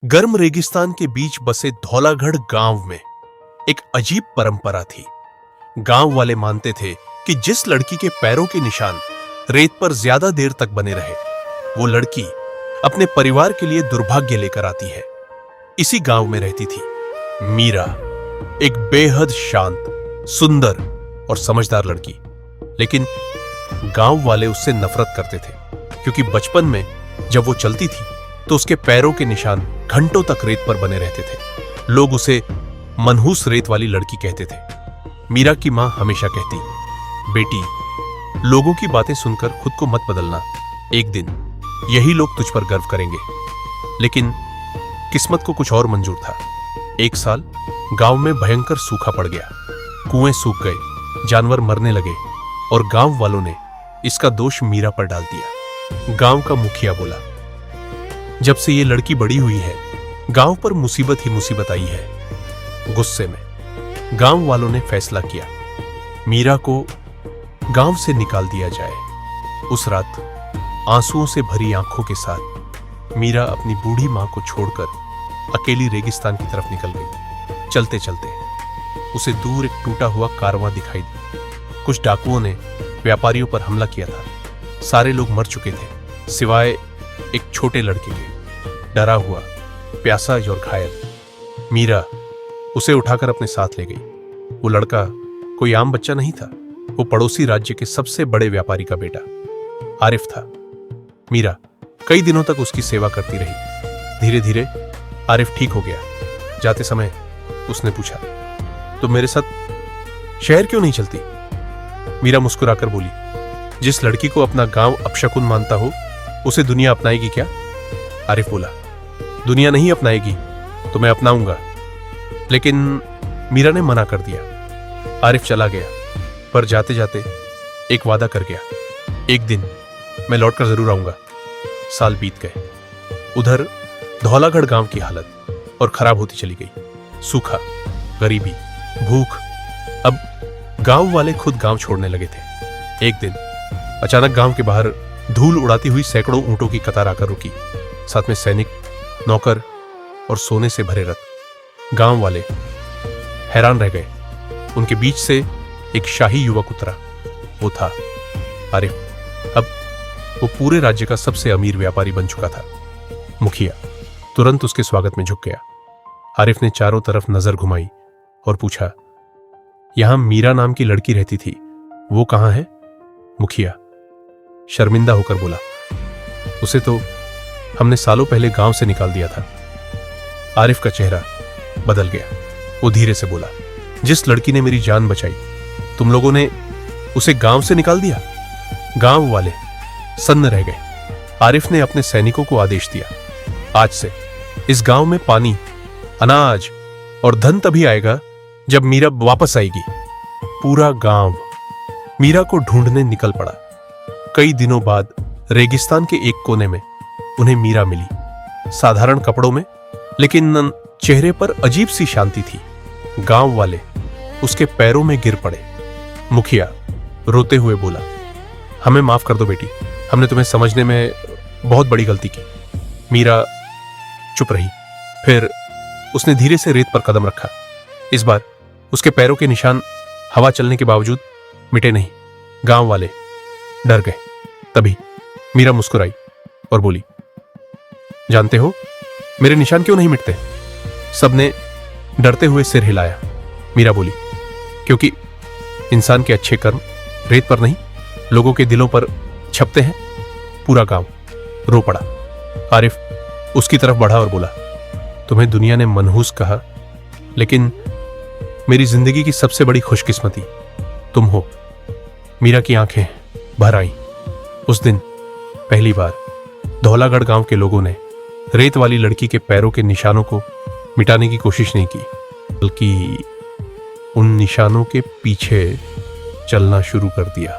गर्म रेगिस्तान के बीच बसे धौलागढ़ गांव में एक अजीब परंपरा थी। गांव वाले मानते थे कि जिस लड़की के पैरों के निशान रेत पर ज्यादा देर तक बने रहे, वो लड़की अपने परिवार के लिए दुर्भाग्य लेकर आती है। इसी गांव में रहती थी मीरा, एक बेहद शांत, सुंदर और समझदार लड़की। लेकिन गांव वाले उससे नफरत करते थे, क्योंकि बचपन में जब वो चलती थी तो उसके पैरों के निशान घंटों तक रेत पर बने रहते थे। लोग उसे मनहूस रेत वाली लड़की कहते थे। मीरा की मां हमेशा कहती, बेटी, लोगों की बातें सुनकर खुद को मत बदलना, एक दिन यही लोग तुझ पर गर्व करेंगे। लेकिन किस्मत को कुछ और मंजूर था। एक साल गांव में भयंकर सूखा पड़ गया। कुएं सूख गए, जानवर मरने लगे और गांव वालों ने इसका दोष मीरा पर डाल दिया। गांव का मुखिया बोला, जब से ये लड़की बड़ी हुई है, गांव पर मुसीबत ही मुसीबत आई है। गुस्से में गांव वालों ने फैसला किया, मीरा को गांव से निकाल दिया जाए। उस रात आंसुओं से भरी आंखों के साथ मीरा अपनी बूढ़ी मां को छोड़कर अकेली रेगिस्तान की तरफ निकल गई। चलते चलते उसे दूर एक टूटा हुआ कारवां दिखाई दिया। कुछ डाकुओं ने व्यापारियों पर हमला किया था। सारे लोग मर चुके थे, सिवाय एक छोटे लड़के के, डरा हुआ, प्यासा और घायल। मीरा उसे उठाकर अपने साथ ले गई। वो लड़का कोई आम बच्चा नहीं था, वो पड़ोसी राज्य के सबसे बड़े व्यापारी का बेटा आरिफ था। मीरा कई दिनों तक उसकी सेवा करती रही। धीरे धीरे आरिफ ठीक हो गया। जाते समय उसने पूछा, तुम मेरे साथ शहर क्यों नहीं चलती? मीरा मुस्कुराकर बोली, जिस लड़की को अपना गांव अपशकुन मानता हो, उसे दुनिया अपनाएगी क्या? आरिफ बोला, दुनिया नहीं अपनाएगी तो मैं अपनाऊंगा। लेकिन मीरा ने मना कर दिया। आरिफ चला गया, पर जाते जाते एक वादा कर गया, एक दिन मैं लौटकर जरूर आऊंगा। साल बीत गए। उधर धौलागढ़ गांव की हालत और खराब होती चली गई। सूखा, गरीबी, भूख। अब गांव वाले खुद गांव छोड़ने लगे थे। एक दिन अचानक गांव के बाहर धूल उड़ाती हुई सैकड़ों ऊंटों की कतार आकर रुकी, साथ में सैनिक, नौकर और सोने से भरे रथ। गांव वाले हैरान रह गए। उनके बीच से एक शाही युवक उतरा। वो था आरिफ। अब वो पूरे राज्य का सबसे अमीर व्यापारी बन चुका था। मुखिया तुरंत उसके स्वागत में झुक गया। आरिफ ने चारों तरफ नजर घुमाई और पूछा, यहां मीरा नाम की लड़की रहती थी, वो कहां है? मुखिया शर्मिंदा होकर बोला, उसे तो हमने सालों पहले गांव से निकाल दिया था। आरिफ का चेहरा बदल गया। वो धीरे से बोला, जिस लड़की ने मेरी जान बचाई, तुम लोगों ने उसे गांव से निकाल दिया? गांव वाले सन्न रह गए। आरिफ ने अपने सैनिकों को आदेश दिया, आज से इस गांव में पानी, अनाज और धन तभी आएगा जब मीरा वापस आएगी। पूरा गांव मीरा को ढूंढने निकल पड़ा। कई दिनों बाद रेगिस्तान के एक कोने में उन्हें मीरा मिली, साधारण कपड़ों में, लेकिन चेहरे पर अजीब सी शांति थी। गांव वाले उसके पैरों में गिर पड़े। मुखिया रोते हुए बोला, हमें माफ कर दो बेटी, हमने तुम्हें समझने में बहुत बड़ी गलती की। मीरा चुप रही। फिर उसने धीरे से रेत पर कदम रखा। इस बार उसके पैरों के निशान हवा चलने के बावजूद मिटे नहीं। गांव वाले डर गए। तभी मीरा मुस्कुराई और बोली, जानते हो मेरे निशान क्यों नहीं मिटते? सबने डरते हुए सिर हिलाया। मीरा बोली, क्योंकि इंसान के अच्छे कर्म रेत पर नहीं, लोगों के दिलों पर छपते हैं। पूरा गांव रो पड़ा। आरिफ उसकी तरफ बढ़ा और बोला, तुम्हें दुनिया ने मनहूस कहा, लेकिन मेरी जिंदगी की सबसे बड़ी खुशकिस्मती तुम हो। मीरा की आंखें भर आईं। उस दिन पहली बार धौलागढ़ गांव के लोगों ने रेत वाली लड़की के पैरों के निशानों को मिटाने की कोशिश नहीं की, बल्कि उन निशानों के पीछे चलना शुरू कर दिया।